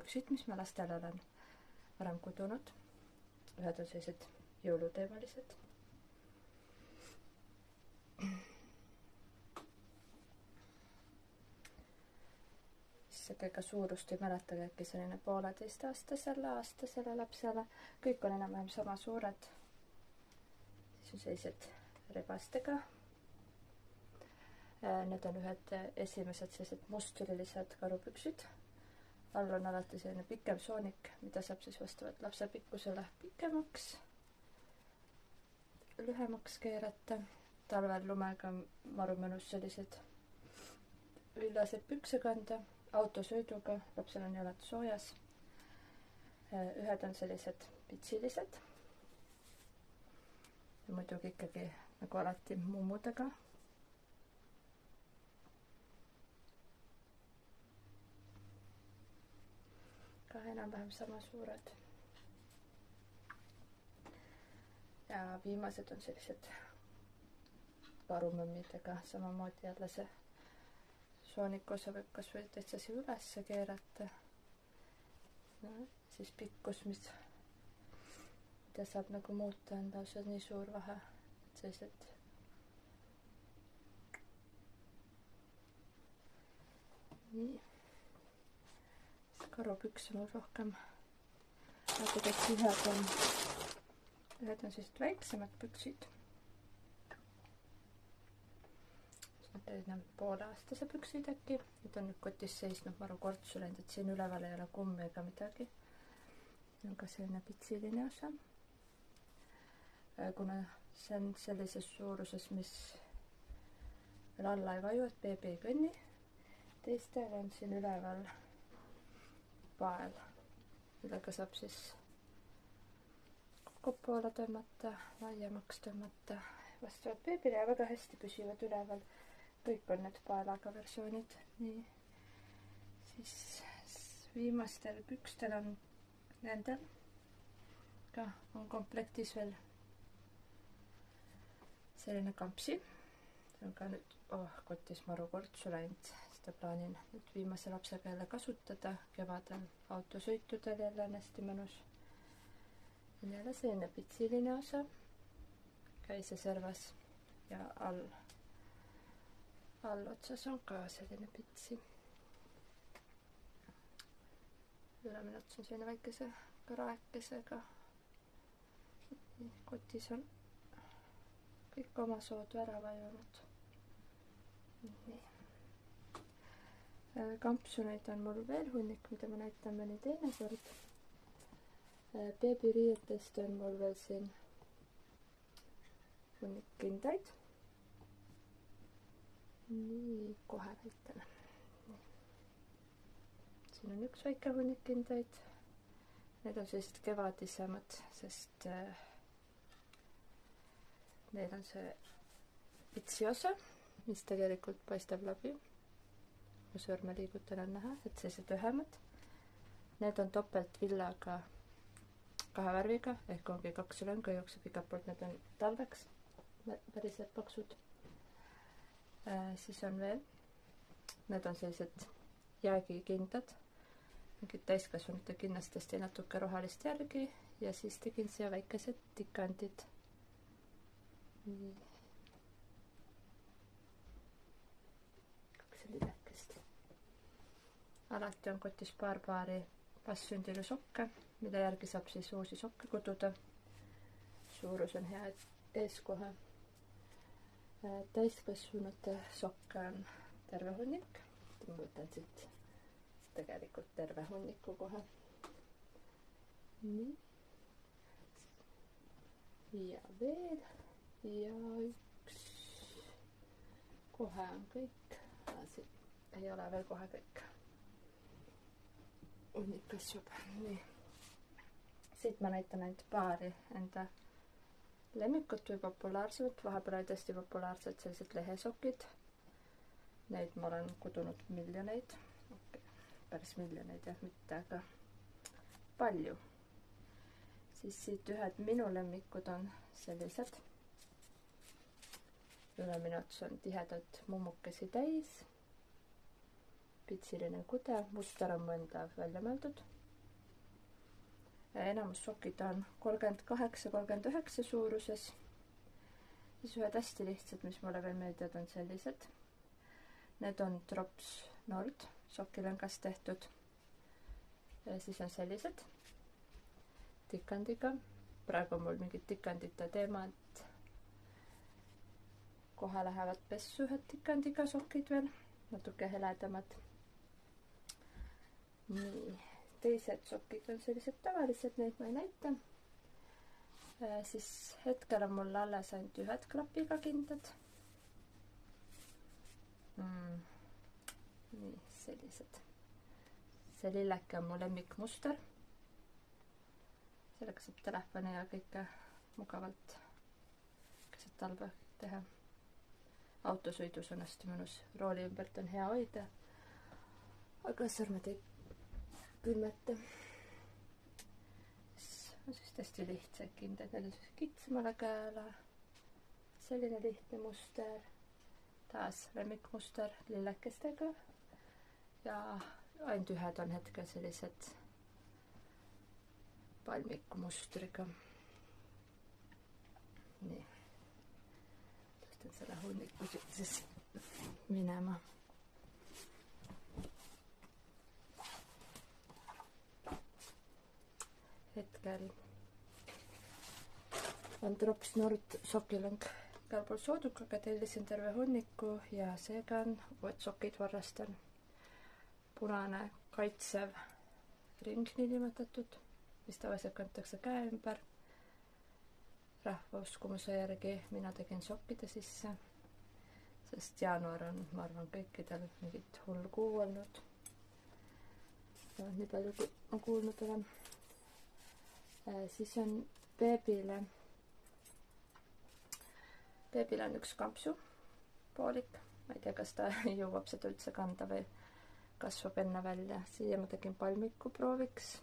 karupüksid, mis ma lastele olen varem kudunud. Ühed on sellised jõuluteemalised. Ega suurust ei mäletagi, äkki selline 1,5-aastasele lapsele. Kõik on enam-vähem sama suured. Siis on sellised rebastega. Need on ühed esimesed sellised mustrilised karupüksid. All on alati selline pikem soonik, mida saab siis vastavalt lapse pikkusele pikemaks, lühemaks keerata. Talvel lumega maru mõnus sellised villased pükse kanda, autosõiduga, lapsel on jalad soojas. Ühed on sellised pitsilised. Ja muidugi ikkagi nagu alati mummudega. Ka enam-vähem sama suured. Ja viimased on sellised karumõmmidega, samamoodi jälle see soonikosa võib kas või täitsa siia ülesse keerata. No, siis pikkus, mida saab nagu muuta, on lausa nii suur vahe. Sellised nii. Karupüks on mul rohkem. Ühed on sellised väiksemad püksid. Need 1,5-aastase püksid äkki. Need on nüüd kotis seisnud maru kortsu läinud, et siin üleval ei ole kummi ega midagi. On ka selline pitsiline osa. Kuna see on sellises suuruses, mis veel alla ei vaju, et beebi ei kõnni. Teistel on siin üleval pael, millega saab siis kokkupoole tõmmata, laiemaks tõmmata. Vastavalt beebile ja väga hästi püsivad üleval. Kõik on need paelaga versioonid. Nii. Siis viimastel pükstel on nendel ka on komplektis veel selline kampsi. See on ka nüüd kotis maru kortsu läinud. Seda plaanin nüüd viimase lapsega jälle kasutada. Kevadel autosõitudel jälle on hästi mõnus. On jälle selline pitsiline osa. Käise servas ja allotsas on ka selline pitsi. Ülemine ots on selline väikese karaekesega. Kotis on kõik oma soodu ära vajunud. Nii. Kampsuneid on mul veel hunnik, mida ma näitan mõni teine kord. Beebiriietest on mul veel siin hunnik kindaid. Nii, kohe näitan. Siin on üks väike hunnik kindaid. Need on sellised kevadisemad, sest need on see pitsi osa, mis tegelikult paistab läbi. Kui sõrme liigutan on näha, et sellised õhemad. Need on topelt villaga 2 värviga, ehk ongi 2 lönga jookseb igalt poolt. Need on talveks päriselt paksud. Siis on veel, need on sellised jäägikindad, mingid täiskasvanute kinnastest ja natuke rohelist järgi ja siis tegin siia väikesed tikandid. Nii. 2 lillekest. Alati on kotis paar paari vastsündilu sokke, mida järgi saab siis uusi sokke kududa. Suurus on hea eeskohe. Täiskasvanute sokke on terve hunnik. Ma võtan siit tegelikult terve hunniku kohe. Nii. Ja veel. Ja üks. Kohe on kõik. Siit ei ole veel kohe kõik. Hunnikas juba. Nii. Siit ma näitan ainult paari enda lemmikut või populaarsemat. Vahepeal olid hästi populaarsed sellised lehesokid. Neid ma olen kudunud miljoneid. Päris miljoneid jah, mitte, aga palju. Siis siit ühed minu lemmikud on sellised. Ülemine ots on tihedalt mummukesi täis. pitsiline kude, muster on mu enda välja mõeldud. Enamus sokid on 38-39 suuruses. Siis ühed hästi lihtsad, mis mulle veel meeldivad, on sellised. Need on Drops Nord sokilõngast tehtud. Siis on sellised tikandiga. Praegu on mul mingid tikandite teemad. Kohe lähevad pessu ühed tikandiga sokid veel, natuke heledamad. Nii, teised sokid on sellised tavalised, neid ma ei näita. Siis hetkel on mul alles ainult ühed klapiga kindad. Nii, sellised. See lilleke on mu lemmikmuster. Sellega saab telefoni ja kõike mugavalt keset talve teha. Autosõidus on hästi mõnus. Rooli ümbert on hea hoida. Aga sõrmed ei külmeta. On siis hästi lihtsad kindad. Need on siis kitsamale käele. Selline lihtne muster. Taas lemmikmuster lillekestega. Ja ainult ühed on hetkel sellised palmikumustriga. Nii. Tõstan selle hunniku siis minema. Hetkel on Drops Nord sokilõng igal pool soodukaga, tellisin terve hunniku ja seega on uued sokid varrastan. Punane kaitsev ring niinimetatud, mis tavaliselt kantakse käe ümber. Rahva uskumuse järgi mina tegin sokkide sisse, sest jaanuar on, ma arvan, kõikidel mingit hull kuu olnud. Nii palju kui ma kuulnud olen. Siis on beebile on üks kampsu poolik. Ma ei tea, kas ta jõuab seda üldse kanda või kasvab enne välja. Siia ma tegin palmiku prooviks.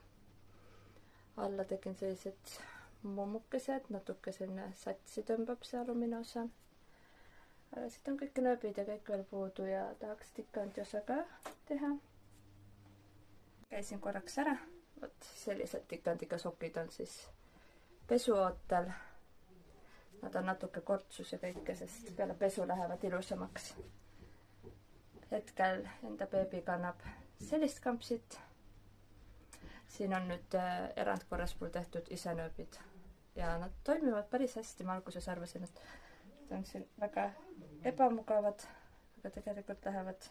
Alla tegin sellised mummukesed, natuke selline satsi tõmbab see alumine osa. Aga siit on kõik nööbid ja kõik veel puudu ja tahaks tikandi osa ka teha. Käisin korraks ära. Võt, sellised tikandiga sokid on siis pesuootel. Nad on natuke kortsus ja kõike, sest peale pesu lähevad ilusamaks. Hetkel enda beebi kannab sellist kampsit. Siin on nüüd erandkorras mul tehtud ise nööbid. Ja nad toimivad päris hästi. Ma alguses arvasin, et need on siin väga ebamugavad, aga tegelikult lähevad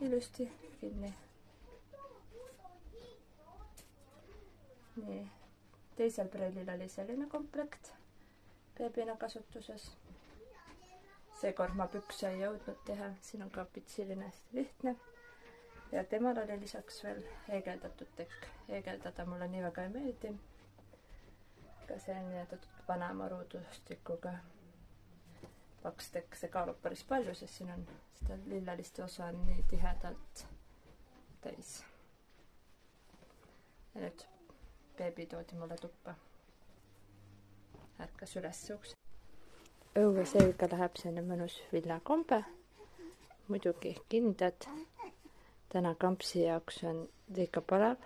ilusti kinni. Nii, teisel prellil oli selline komplekt beebina kasutuses. Seekord ma pükse ei jõudnud teha, siin on ka pitsiline hästi lihtne. Ja temal oli lisaks veel heegeldatud tekk. Heegeldada mulle nii väga ei meeldi. Ka see on niinimetatud vanema ruudustikuga paks tekk, see kaalub päris palju, sest siin on seda lillaliste osa on nii tihedalt täis. Ja nüüd beebi toodi mulle tuppa. Ärkas üles uks. Õue selga läheb selline mõnus villakombe. Muidugi kindad. Täna kampsi jaoks on liiga palav.